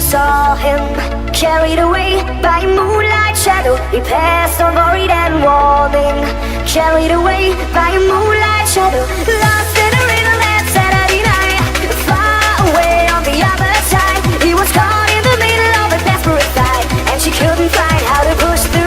saw him carried away by a moonlight shadow. He passed on worried and warning, carried away by a moonlight shadow. Lost in a river that Saturday night, far away on the other side. He was caught in the middle of a desperate fight, and she couldn't find how to push through.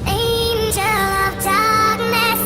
Angel of darkness,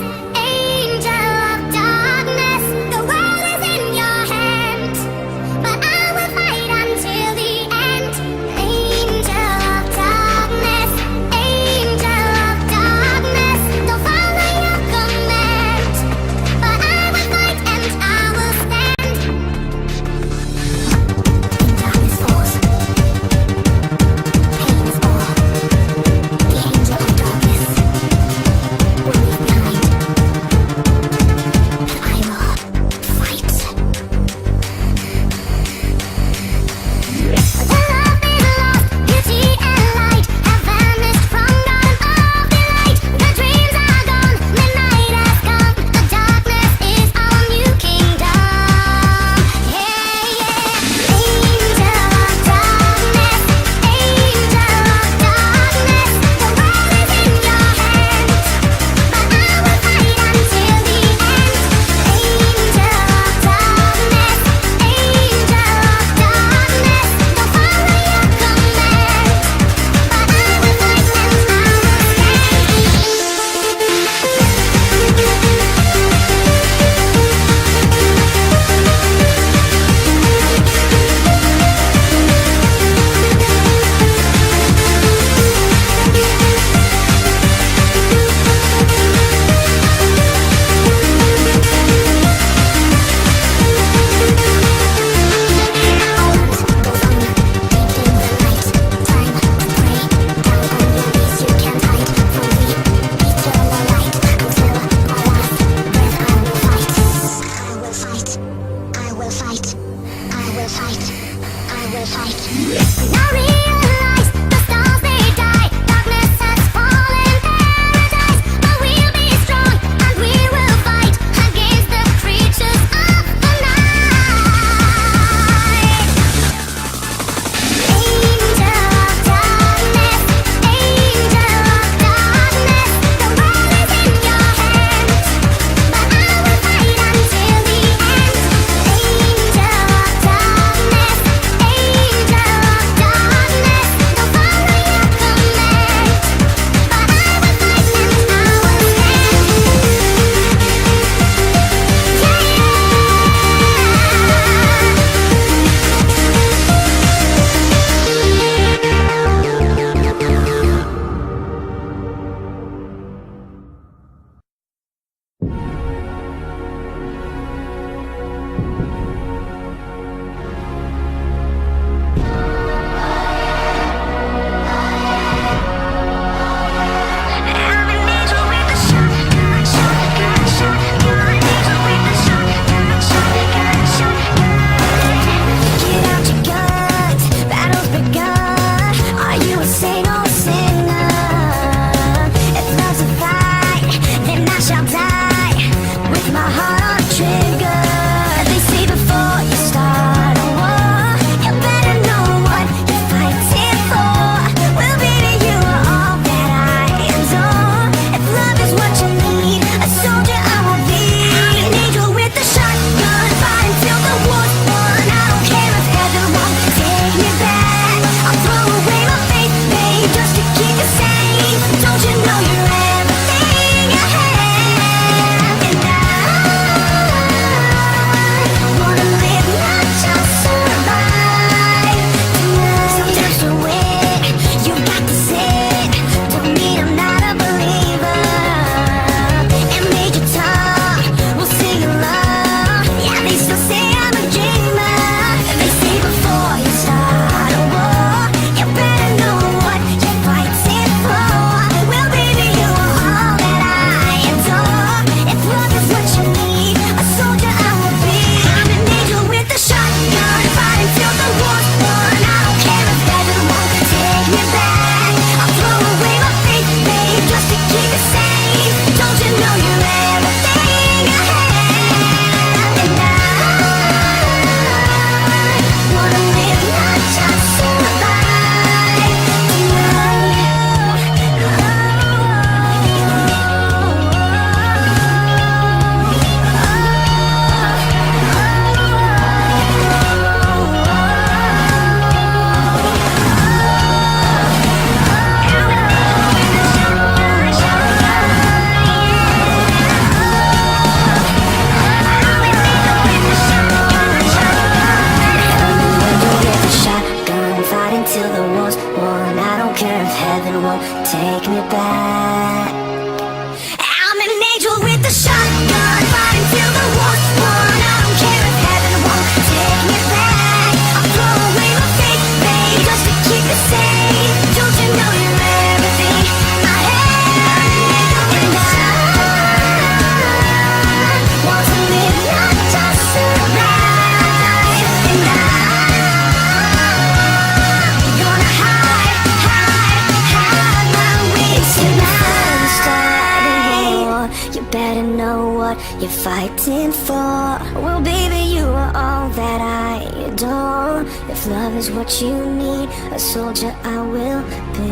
waiting for? Well, baby, you are all that I adore. If love is what you need, a soldier I will be.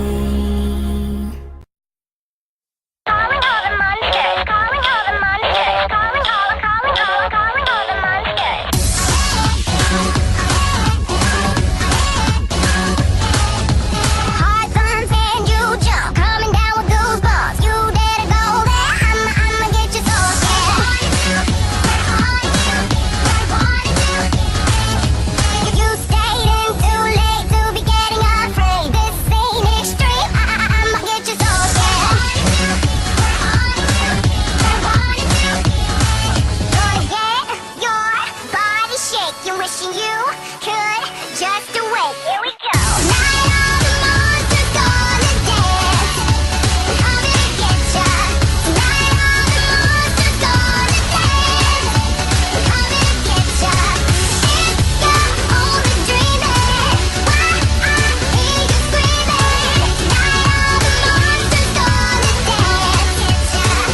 Calling all the monsters, calling all the monsters, calling all the monsters. Heart thumping and you jump, coming down with goosebumps. You dare to go there, I'ma get you so scared. If you stayed in too late to be getting afraid, this ain't extreme, I'ma get you so scared. Gonna get your body shaking, wishing you could just wait. Here we go. Night of the monsters gonna dance. Come and get ya. Night of the monsters gonna dance. Come and get ya. If you're only dreaming, why I hear you screaming. Night of the monsters gonna dance.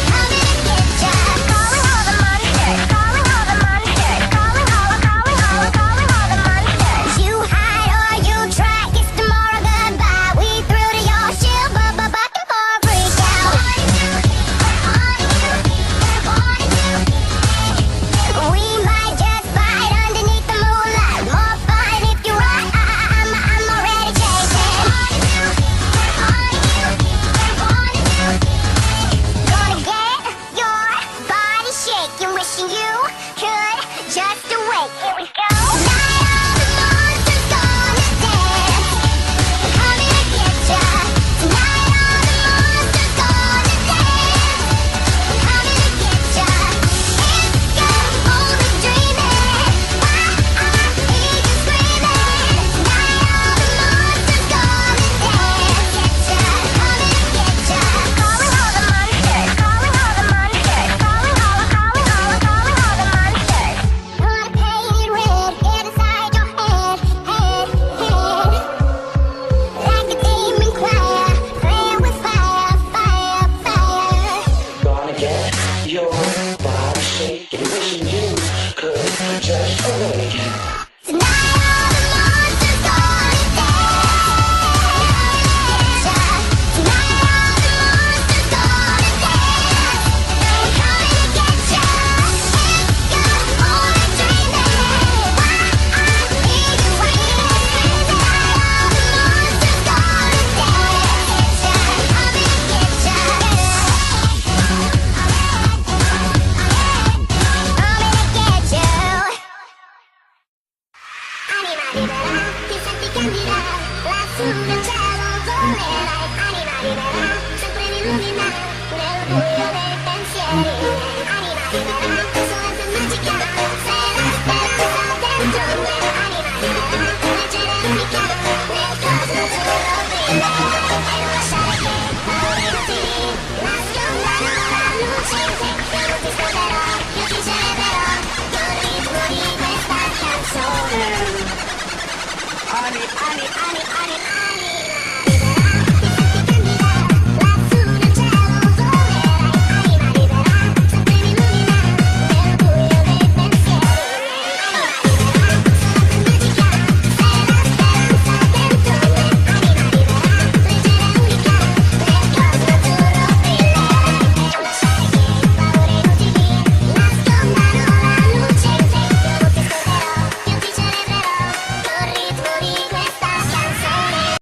Come and get ya. Calling all the monsters. Calling all the monsters. Calling all the monsters. You hide or you try. It's tomorrow goodbye. We threw to your shield, but bucking for a freak out. We might just fight underneath the moonlight. More fun if you run. I'm already chasing. Gonna get your body shaking, wishing you could just wait. Here we go. Night of the monsters gonna dance. Come and get ya. Night of the monsters gonna dance. Come and get ya. If you're only dreaming, why I hear you screaming. Night of the monsters gonna dance. Come and get ya. Calling all the monsters. Calling all the monsters. Calling all the monsters. Gonna paint it red, get inside your head, head. Like a demon choir, playing with fire, fire, fire. Gonna get your body shaking, wishing you could just awake. Tonight all the monsters gonna dance. Tonight all the monsters gonna dance. Come and get ya. If you're only dreaming, why I hear you screaming. Tonight all the monsters gonna dance. Come and get ya. Come and get you. Lassù dal cielo volerai. Anima libera, sempre mi illumina nel buio dei pensieri. Anima libera, sua magica, sei la speranza dentro